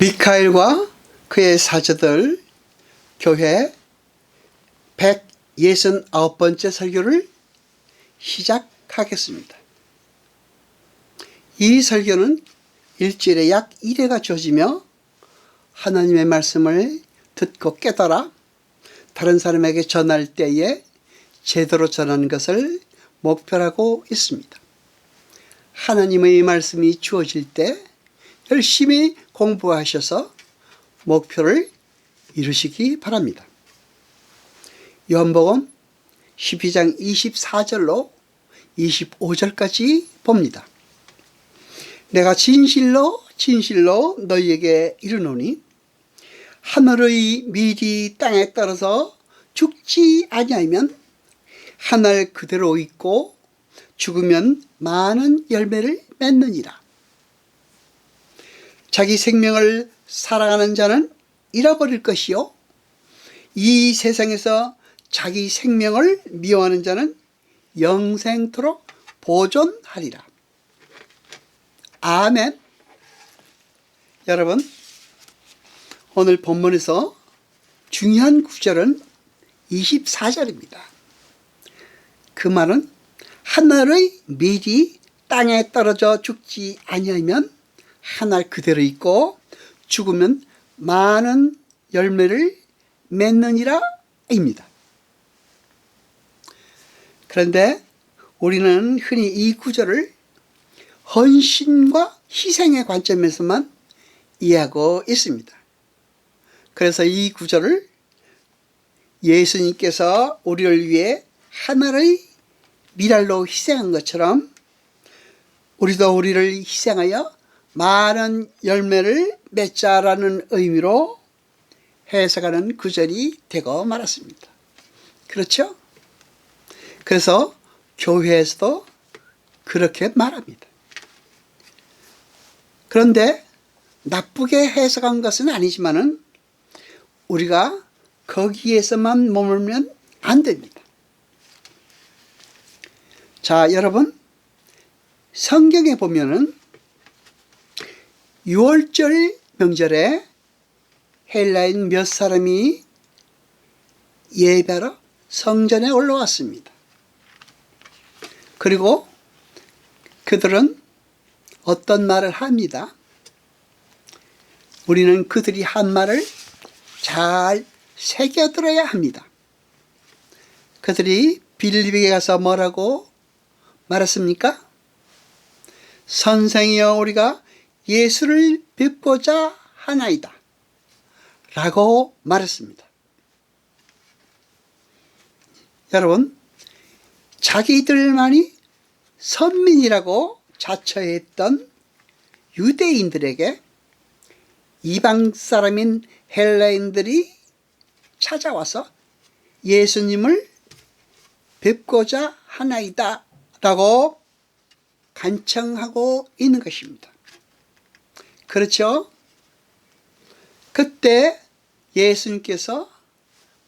미카엘과 그의 사제들 교회 169번째 설교를 시작하겠습니다. 이 설교는 일주일에 약 1회가 주어지며 하나님의 말씀을 듣고 깨달아 다른 사람에게 전할 때에 제대로 전하는 것을 목표로 하고 있습니다. 하나님의 말씀이 주어질 때 열심히 공부하셔서 목표를 이루시기 바랍니다. 요한복음 12장 24절로 25절까지 봅니다. 내가 진실로 진실로 너희에게 이르노니 하늘의 밀이 땅에 떨어져 죽지 아니하면 한 알 그대로 있고 죽으면 많은 열매를 맺느니라. 자기 생명을 사랑하는 자는 잃어버릴 것이요 이 세상에서 자기 생명을 미워하는 자는 영생토록 보존하리라. 아멘. 여러분, 오늘 본문에서 중요한 구절은 24절입니다. 그 말은 하늘의 밀이 땅에 떨어져 죽지 아니하면 한 알 그대로 있고 죽으면 많은 열매를 맺느니라 입니다. 그런데 우리는 흔히 이 구절을 헌신과 희생의 관점에서만 이해하고 있습니다. 그래서 이 구절을 예수님께서 우리를 위해 하늘의 밀알로 희생한 것처럼 우리도 우리를 희생하여 많은 열매를 맺자라는 의미로 해석하는 구절이 되고 말았습니다. 그렇죠? 그래서 교회에서도 그렇게 말합니다. 그런데 나쁘게 해석한 것은 아니지만은 우리가 거기에서만 머물면 안 됩니다. 자, 여러분, 성경에 보면은 6월절 명절에 헬라인 몇 사람이 예배하러 성전에 올라왔습니다. 그리고 그들은 어떤 말을 합니다. 우리는 그들이 한 말을 잘 새겨들어야 합니다. 그들이 빌립보에 가서 뭐라고 말했습니까? 선생이여, 우리가 예수를 뵙고자 하나이다 라고 말했습니다. 여러분, 자기들만이 선민이라고 자처했던 유대인들에게 이방 사람인 헬라인들이 찾아와서 예수님을 뵙고자 하나이다 라고 간청하고 있는 것입니다. 그렇죠? 그때 예수님께서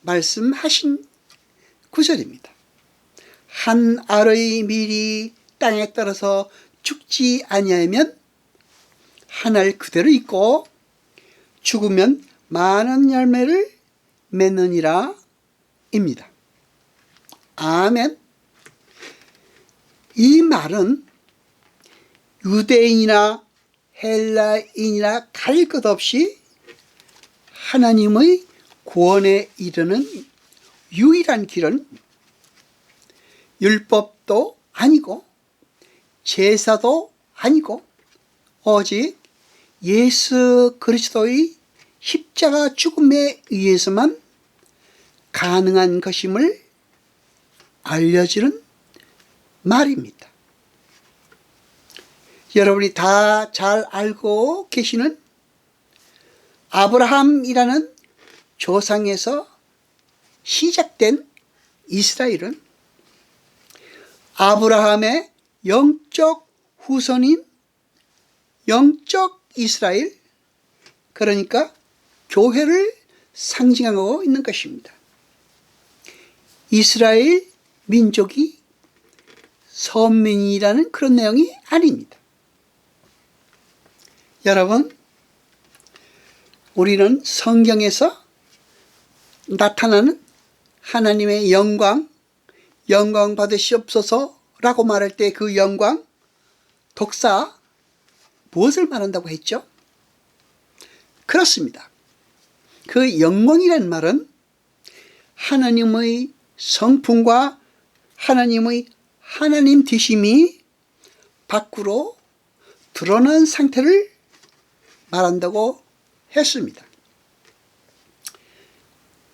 말씀하신 구절입니다. 한 알의 밀이 땅에 떨어져 죽지 아니하면 한 알 그대로 있고 죽으면 많은 열매를 맺느니라 입니다. 아멘. 이 말은 유대인이나 헬라인이나 가릴 것 없이 하나님의 구원에 이르는 유일한 길은 율법도 아니고 제사도 아니고 오직 예수 그리스도의 십자가 죽음에 의해서만 가능한 것임을 알려주는 말입니다. 여러분이 다 잘 알고 계시는 아브라함이라는 조상에서 시작된 이스라엘은 아브라함의 영적 후손인 영적 이스라엘, 그러니까 교회를 상징하고 있는 것입니다. 이스라엘 민족이 선민이라는 그런 내용이 아닙니다. 여러분, 우리는 성경에서 나타나는 하나님의 영광 받으시옵소서라고 말할 때 그 영광, 독사 무엇을 말한다고 했죠? 그렇습니다. 그 영광이라는 말은 하나님의 성품과 하나님의 하나님 되심이 밖으로 드러난 상태를 말한다고 했습니다.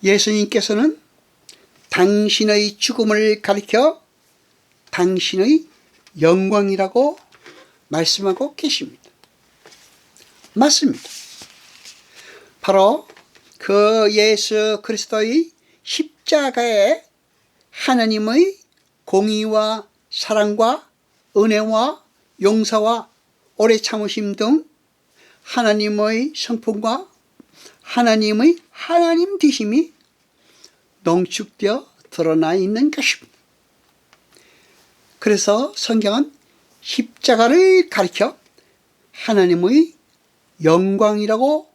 예수님께서는 당신의 죽음을 가리켜 당신의 영광이라고 말씀하고 계십니다. 맞습니다. 바로 그 예수 그리스도의 십자가에 하나님의 공의와 사랑과 은혜와 용서와 오래 참으심 등 하나님의 성품과 하나님의 하나님 되심이 농축되어 드러나 있는 것입니다. 그래서 성경은 십자가를 가리켜 하나님의 영광이라고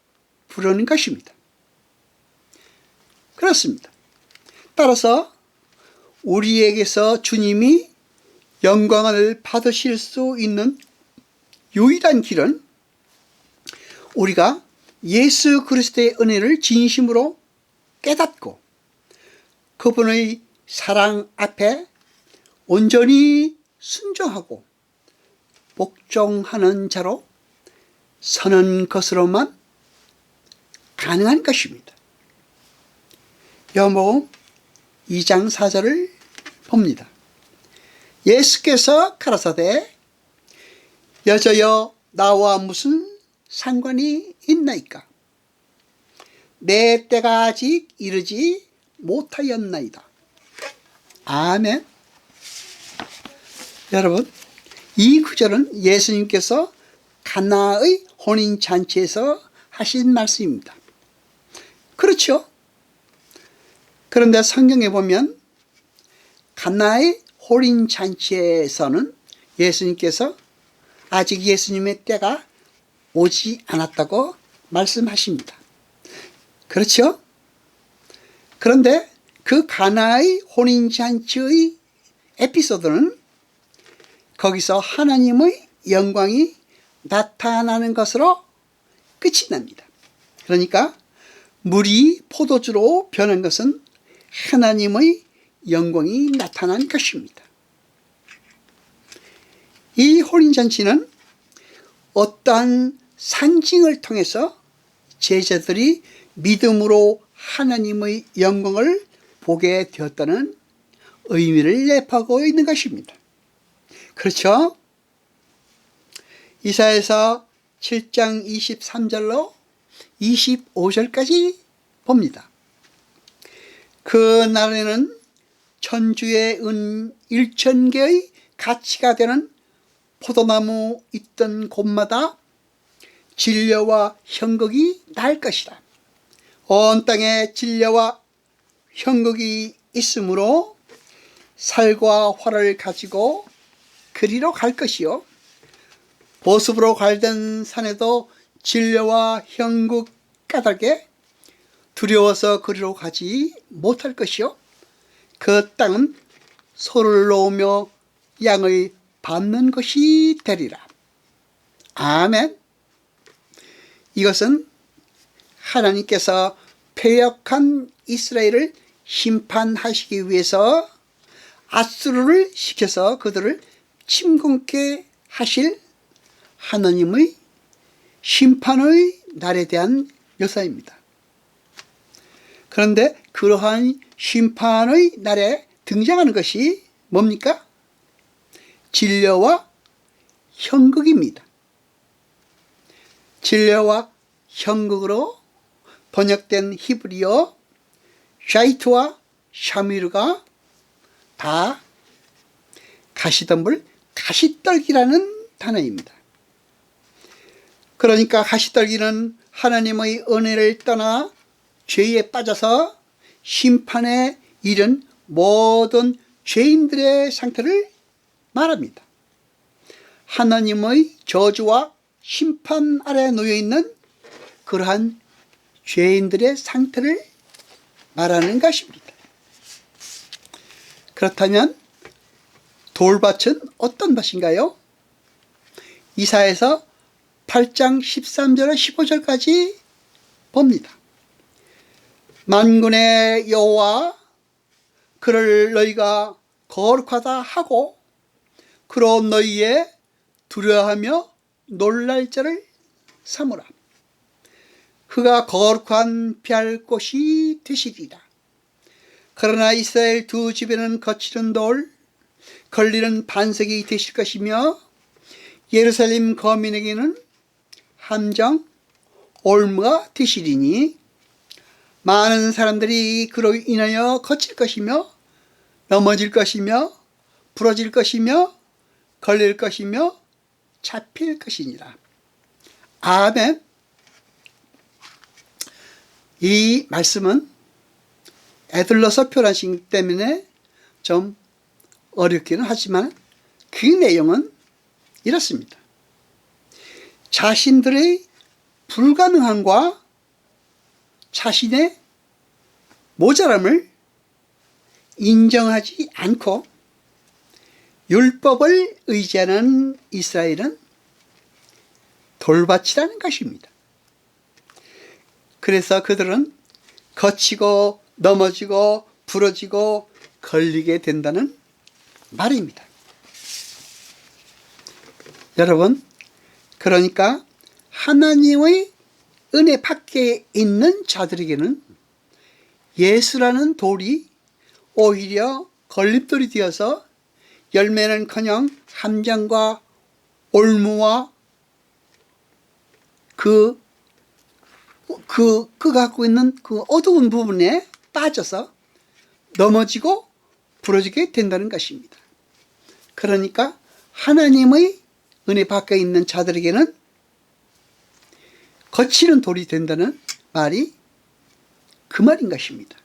부르는 것입니다. 그렇습니다. 따라서 우리에게서 주님이 영광을 받으실 수 있는 유일한 길은 우리가 예수 그리스도의 은혜를 진심으로 깨닫고 그분의 사랑 앞에 온전히 순종하고 복종하는 자로 서는 것으로만 가능한 것입니다. 요한복음 2장 4절을 봅니다. 예수께서 가라사대 여자여 나와 무슨 상관이 있나이까? 내 때가 아직 이르지 못하였나이다. 아멘. 여러분, 이 구절은 예수님께서 가나의 혼인잔치에서 하신 말씀입니다. 그렇죠? 그런데 성경에 보면 가나의 혼인잔치에서는 예수님께서 아직 예수님의 때가 오지 않았다고 말씀하십니다. 그렇죠? 그런데 그 가나의 혼인잔치의 에피소드는 거기서 하나님의 영광이 나타나는 것으로 끝이 납니다. 그러니까 물이 포도주로 변한 것은 하나님의 영광이 나타난 것입니다. 이 혼인잔치는 어떠한 상징을 통해서 제자들이 믿음으로 하나님의 영광을 보게 되었다는 의미를 내포하고 있는 것입니다. 그렇죠? 이사야서 7장 23절로 25절까지 봅니다. 그 날에는 천주의 은 1,000개의 가치가 되는 포도나무 있던 곳마다 진려와 형극이 날 것이라. 온 땅에 진려와 형극이 있으므로 살과 활을 가지고 그리로 갈 것이요 보습으로 갈던 산에도 진려와 형극 까닭에 두려워서 그리로 가지 못할 것이요 그 땅은 소를 놓으며 양을 밟는 것이 되리라. 아멘. 이것은 하나님께서 패역한 이스라엘을 심판하시기 위해서 앗수르를 시켜서 그들을 침공케 하실 하나님의 심판의 날에 대한 묘사입니다. 그런데 그러한 심판의 날에 등장하는 것이 뭡니까? 진려와 형극입니다. 진려와 형극으로 번역된 히브리어 샤이트와 샤미르가 다 가시덤불, 가시떨기라는 단어입니다. 그러니까 가시떨기는 하나님의 은혜를 떠나 죄에 빠져서 심판에 이른 모든 죄인들의 상태를 말합니다. 하나님의 저주와 심판 아래 놓여 있는 그러한 죄인들의 상태를 말하는 것입니다. 그렇다면 돌밭은 어떤 밭인가요? 이사야서 8장 13절에 15절까지 봅니다. 만군의 여호와 그를 너희가 거룩하다 하고 그로 너희의 두려워하며 놀랄 자를 삼으라. 그가 거룩한 피할 곳이 되시리라. 그러나 이스라엘 두 집에는 거칠은 돌, 걸리는 반석이 되실 것이며 예루살렘 거민에게는 함정, 올무가 되시리니 많은 사람들이 그로 인하여 거칠 것이며 넘어질 것이며 부러질 것이며 걸릴 것이며 잡힐 것이니라. 아멘. 이 말씀은 에둘러서 표현하시기 때문에 좀 어렵기는 하지만 그 내용은 이렇습니다. 자신들의 불가능함과 자신의 모자람을 인정하지 않고 율법을 의지하는 이스라엘은 돌밭이라는 것입니다. 그래서 그들은 거치고 넘어지고 부러지고 걸리게 된다는 말입니다. 여러분, 그러니까 하나님의 은혜 밖에 있는 자들에게는 예수라는 돌이 오히려 걸림돌이 되어서 열매는커녕 함정과 올무와 그 갖고 있는 그 어두운 부분에 빠져서 넘어지고 부러지게 된다는 것입니다. 그러니까 하나님의 은혜 밖에 있는 자들에게는 거치는 돌이 된다는 말이 그 말인 것입니다.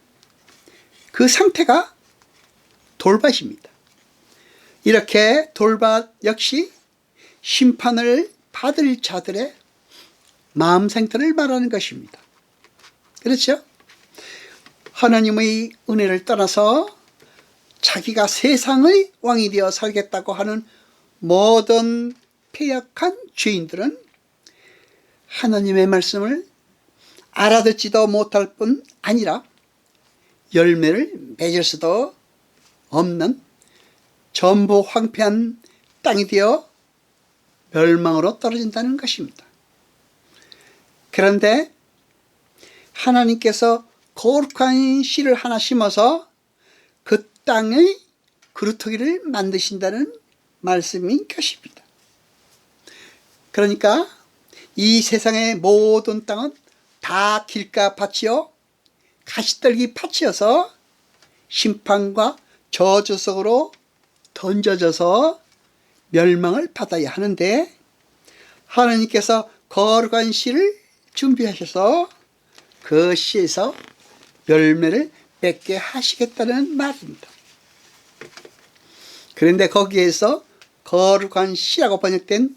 그 상태가 돌밭입니다. 이렇게 돌밭 역시 심판을 받을 자들의 마음 상태를 말하는 것입니다. 그렇죠? 하나님의 은혜를 떠나서 자기가 세상의 왕이 되어 살겠다고 하는 모든 패역한 죄인들은 하나님의 말씀을 알아듣지도 못할 뿐 아니라 열매를 맺을 수도 없는 전부 황폐한 땅이 되어 멸망으로 떨어진다는 것입니다. 그런데 하나님께서 거룩한 씨를 하나 심어서 그 땅의 그루터기를 만드신다는 말씀인 것입니다. 그러니까 이 세상의 모든 땅은 다 길가밭이요 가시떨기 밭이어서 심판과 저주 속으로 던져져서 멸망을 받아야 하는데 하나님께서 거룩한 씨를 준비하셔서 그 씨에서 열매를 맺게 하시겠다는 말입니다. 그런데 거기에서 거룩한 씨라고 번역된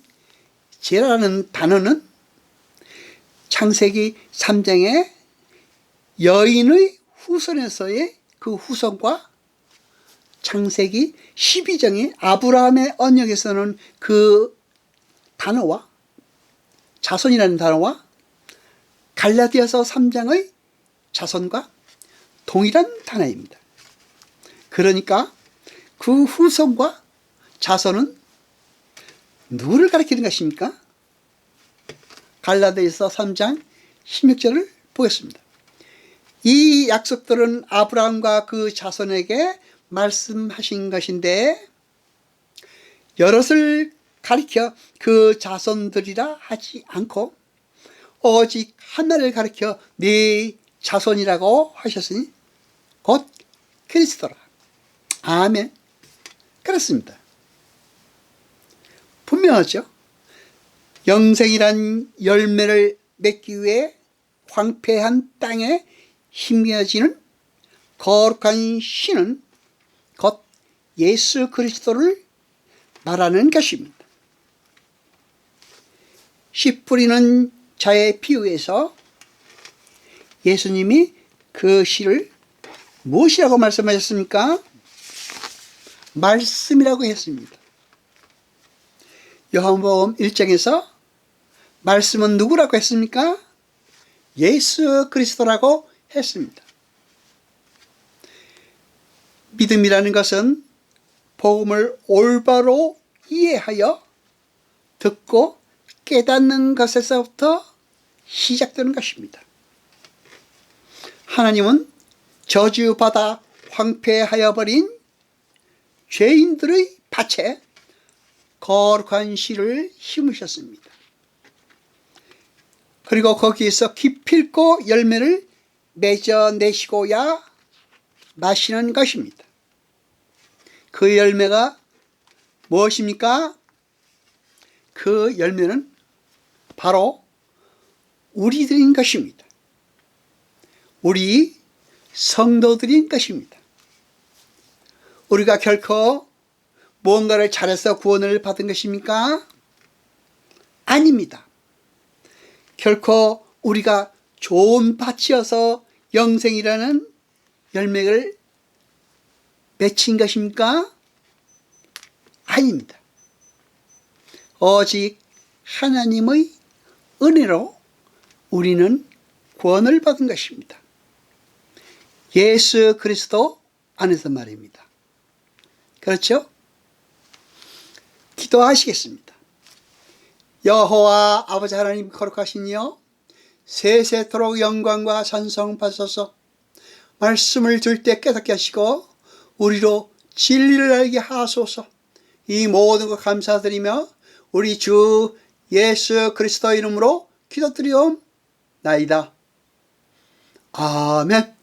제라는 단어는 창세기 3장의 여인의 후손에서의 그 후손과 창세기 12장의 아브라함의 언약에서는 그 단어와 자손이라는 단어와 갈라디아서 3장의 자손과 동일한 단어입니다. 그러니까 그 후손과 자손은 누구를 가리키는 것입니까? 갈라디아서 3장 16절을 보겠습니다. 이 약속들은 아브라함과 그 자손에게 말씀하신 것인데 여럿을 가리켜 그 자손들이라 하지 않고 오직 하나를 가리켜 네 자손이라고 하셨으니 곧 그리스도라. 아멘. 그렇습니다. 분명하죠. 영생이란 열매를 맺기 위해 황폐한 땅에 심겨지는 거룩한 씨는 곧 예수 그리스도를 말하는 것입니다. 씨 뿌리는 자의 비유에서 예수님이 그 시를 무엇이라고 말씀하셨습니까? 말씀이라고 했습니다. 요한복음 1장에서 말씀은 누구라고 했습니까? 예수 그리스도라고 했습니다. 믿음이라는 것은 복음을 올바로 이해하여 듣고 깨닫는 것에서부터 시작되는 것입니다. 하나님은 저주받아 황폐하여 버린 죄인들의 밭에 거룩한 씨를 심으셨습니다. 그리고 거기에서 기필코 열매를 맺어내시고야 마시는 것입니다. 그 열매가 무엇입니까? 그 열매는 바로 우리들인 것입니다. 우리 성도들인 것입니다. 우리가 결코 무언가를 잘해서 구원을 받은 것입니까? 아닙니다. 결코 우리가 좋은 밭이어서 영생이라는 열매를 맺힌 것입니까? 아닙니다. 오직 하나님의 은혜로 우리는 구원을 받은 것입니다. 예수 그리스도 안에서 말입니다. 그렇죠? 기도하시겠습니다. 여호와 아버지 하나님 거룩하시니여, 세세토록 영광과 찬송 받으소서. 말씀을 들 때 깨닫게 하시고 우리로 진리를 알게 하소서. 이 모든 것 감사드리며 우리 주 예수 그리스도 이름으로 기도드리옵나이다. 아멘.